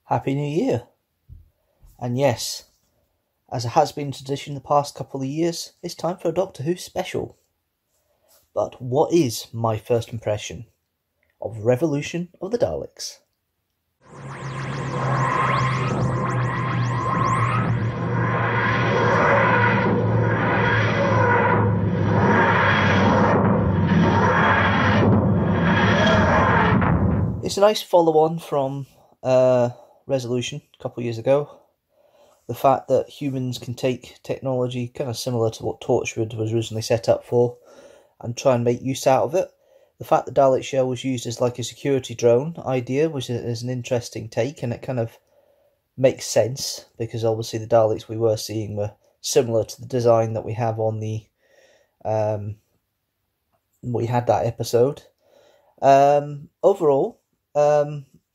Happy New Year! And yes, as it has been tradition the past couple of years, it's time for a Doctor Who special. But what is my first impression of Revolution of the Daleks? It's a nice follow-on from Resolution a couple of years ago. The fact that humans can take technology kind of similar to what Torchwood was originally set up for and try and make use out of it. The fact that Dalek Shell was used as like a security drone idea is an interesting take, and it kind of makes sense because obviously the Daleks we were seeing were similar to the design that we have on the we had that episode. Overall,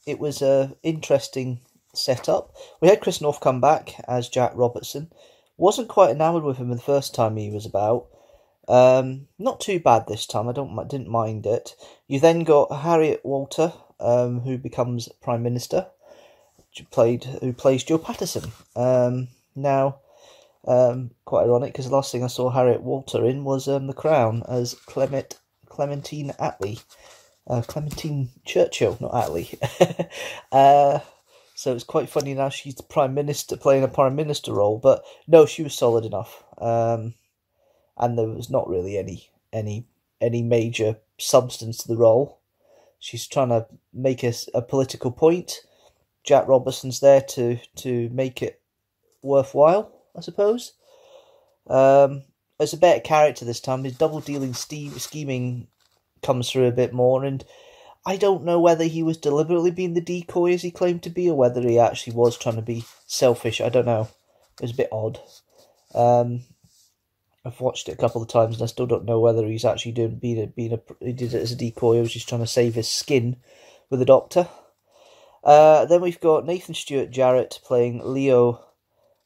it was an interesting setup. We had Chris North come back as Jack Robertson. Wasn't quite enamoured with him the first time he was about. Not too bad this time. Didn't mind it. You then got Harriet Walter, who becomes Prime Minister, who plays Joe Patterson. Now, quite ironic because the last thing I saw Harriet Walter in was The Crown as Clementine Attlee. Clementine Churchill, not Attlee. So it's quite funny now she's the Prime Minister, playing a Prime Minister role, but no, she was solid enough. And there was not really any major substance to the role. She's trying to make a political point. Jack Robertson's there to make it worthwhile, I suppose. It's a better character this time. His double-dealing scheming comes through a bit more, and I don't know whether he was deliberately being the decoy as he claimed to be, or whether he actually was trying to be selfish. I don't know. It was a bit odd. I've watched it a couple of times and I still don't know whether he's actually he did it as a decoy or was just trying to save his skin with the Doctor. Then we've got Nathan Stewart Jarrett playing Leo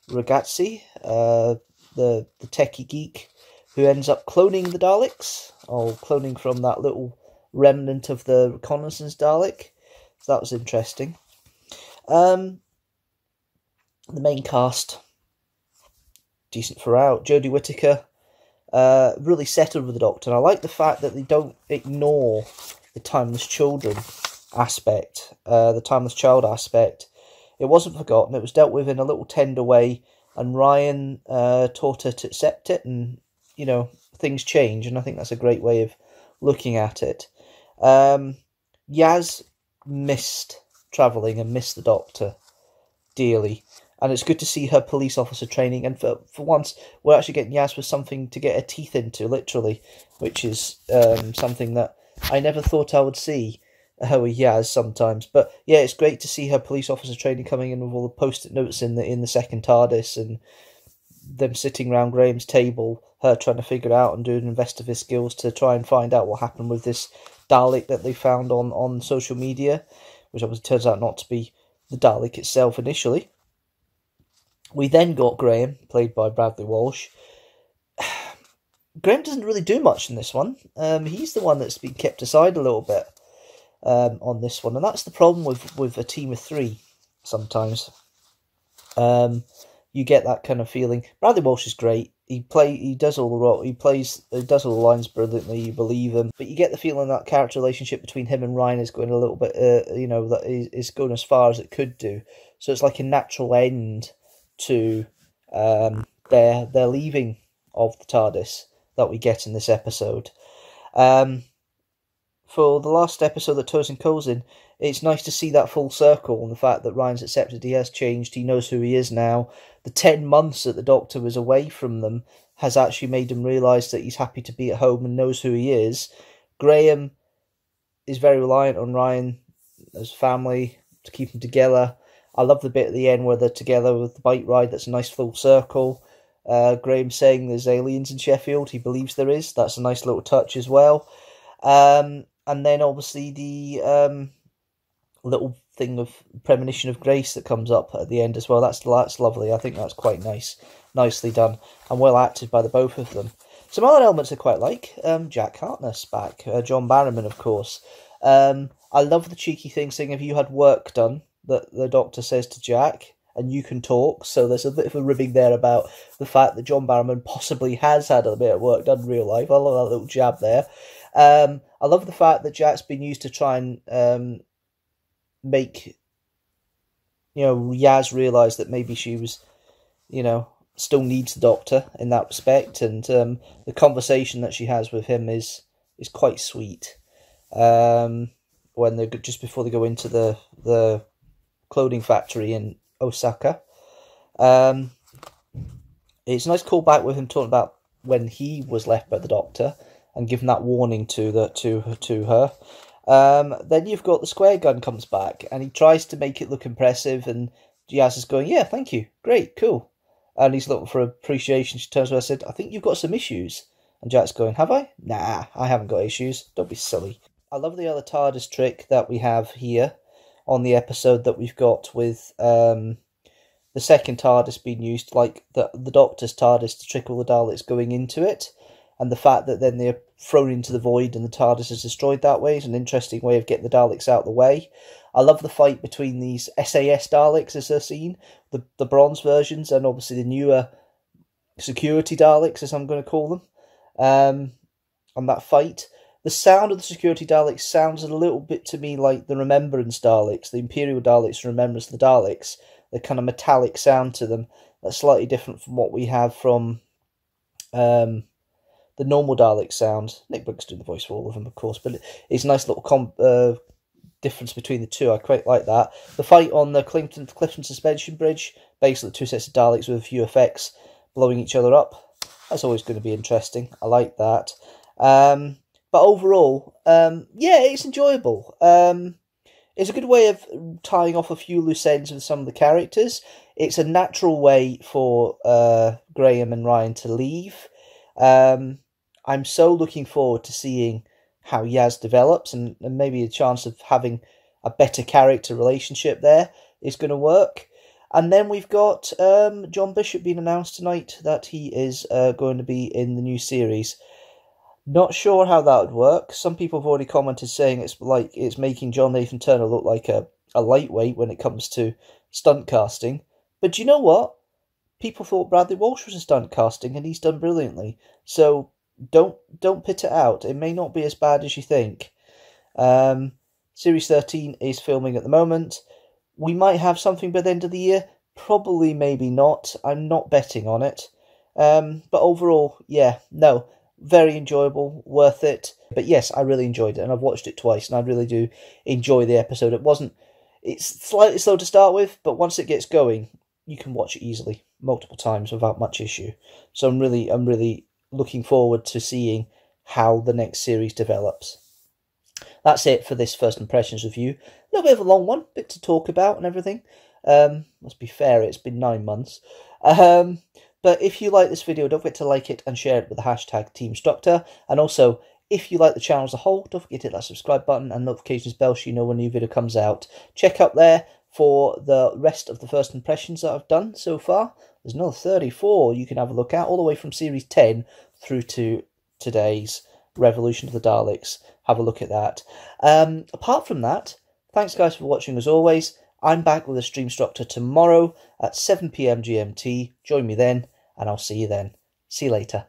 Ragazzi, the techie geek who ends up cloning the Daleks, or cloning from that little remnant of the reconnaissance Dalek. So that was interesting. The main cast, decent throughout. Jodie Whittaker, really settled with the Doctor. And I like the fact that they don't ignore the timeless children aspect, the timeless child aspect. It wasn't forgotten. It was dealt with in a little tender way, and Ryan taught her to accept it, and things change, and I think that's a great way of looking at it. Yaz missed travelling and missed the Doctor dearly, and it's good to see her police officer training, and for once we're actually getting Yaz with something to get her teeth into, literally, which is something that I never thought I would see with Yaz sometimes. But yeah, it's great to see her police officer training coming in with all the post-it notes in the second TARDIS, and them sitting around Graham's table, her trying to figure out and doing investigative skills to try and find out what happened with this Dalek that they found on social media, which obviously turns out not to be the Dalek itself initially. We then got Graham, played by Bradley Walsh. Graham doesn't really do much in this one. He's the one that's been kept aside a little bit on this one, and that's the problem with a team of three sometimes. You get that kind of feeling. Bradley Walsh is great. He does all the lines brilliantly. You believe him, but you get the feeling that character relationship between him and Ryan is going a little bit, that is going as far as it could do. So it's like a natural end to their leaving of the TARDIS that we get in this episode. For the last episode that Tosin Cole's in, it's nice to see that full circle, and the fact that Ryan's accepted he has changed, he knows who he is now. The 10 months that the Doctor was away from them has actually made him realise that he's happy to be at home and knows who he is. Graham is very reliant on Ryan as family to keep them together. I love the bit at the end where they're together with the bike ride. That's a nice full circle. Graham saying there's aliens in Sheffield. He believes there is. That's a nice little touch as well. And then obviously the little thing of premonition of grace that comes up at the end as well. That's lovely. I think that's quite nicely done, and well acted by the both of them. Some other elements I quite like. Jack Harkness back. John Barrowman, of course. I love the cheeky thing saying, have you had work done? that the Doctor says to Jack, and you can talk. So there's a bit of a ribbing there about the fact that John Barrowman possibly has had a bit of work done in real life. I love that little jab there. I love the fact that Jack's been used to try and make, Yaz realise that maybe she was, still needs the Doctor in that respect, and the conversation that she has with him is quite sweet. When they just before they go into the clothing factory in Osaka, it's a nice callback with him talking about when he was left by the Doctor and giving that warning to her. Then you've got the square gun comes back and he tries to make it look impressive, and Yaz is going, "Yeah, thank you, great, cool." And he's looking for appreciation. She turns to her and said, "I think you've got some issues." And Jack's going, "Have I? Nah, I haven't got issues. Don't be silly." I love the other TARDIS trick that we have here on the episode that we've got with the second TARDIS being used, like the Doctor's TARDIS to trick all the Daleks going into it, and the fact that then they're thrown into the void and the TARDIS is destroyed that way is an interesting way of getting the Daleks out of the way. I love the fight between these SAS Daleks as they're seen, the bronze versions, and obviously the newer security Daleks, as I'm going to call them, on that fight. The sound of the security Daleks sounds a little bit to me like the Remembrance Daleks, the Imperial Daleks, Remembrance of the Daleks. The kind of metallic sound to them that's slightly different from what we have from the normal Dalek sound. Nick Brooks doing the voice for all of them, of course, but it's a nice little difference between the two. I quite like that. The fight on the Clifton Suspension Bridge, basically two sets of Daleks with a few effects blowing each other up. That's always going to be interesting. I like that. But overall, it's enjoyable. It's a good way of tying off a few loose ends with some of the characters. It's a natural way for Graham and Ryan to leave. I'm so looking forward to seeing how Yaz develops, and maybe a chance of having a better character relationship there is going to work. And then we've got John Bishop being announced tonight that he is going to be in the new series. Not sure how that would work. Some people have already commented saying it's making John Nathan Turner look like a lightweight when it comes to stunt casting. But do you know what? People thought Bradley Walsh was a stunt casting, and he's done brilliantly. So don't pit it out. It may not be as bad as you think. Series 13 is filming at the moment. We might have something by the end of the year. Probably, maybe not. I'm not betting on it. But overall, very enjoyable, worth it. But yes, I really enjoyed it, and I've watched it twice, and I really do enjoy the episode. It's slightly slow to start with, but once it gets going, you can watch it easily, multiple times without much issue. So I'm really looking forward to seeing how the next series develops. That's it for this first impressions review. A little bit of a long one, bit to talk about and everything. Let's be fair, it's been 9 months. But if you like this video, don't forget to like it and share it with the hashtag teamstructor. And also, if you like the channel as a whole, don't forget to hit that subscribe button and notifications bell so you know when a new video comes out. Check up there for the rest of the first impressions that I've done so far. There's another 34 you can have a look at, all the way from Series 10 through to today's Revolution of the Daleks. Have a look at that. Apart from that, thanks guys for watching as always. I'm back with a Deanstructor tomorrow at 7 PM GMT. Join me then, and I'll see you then. See you later.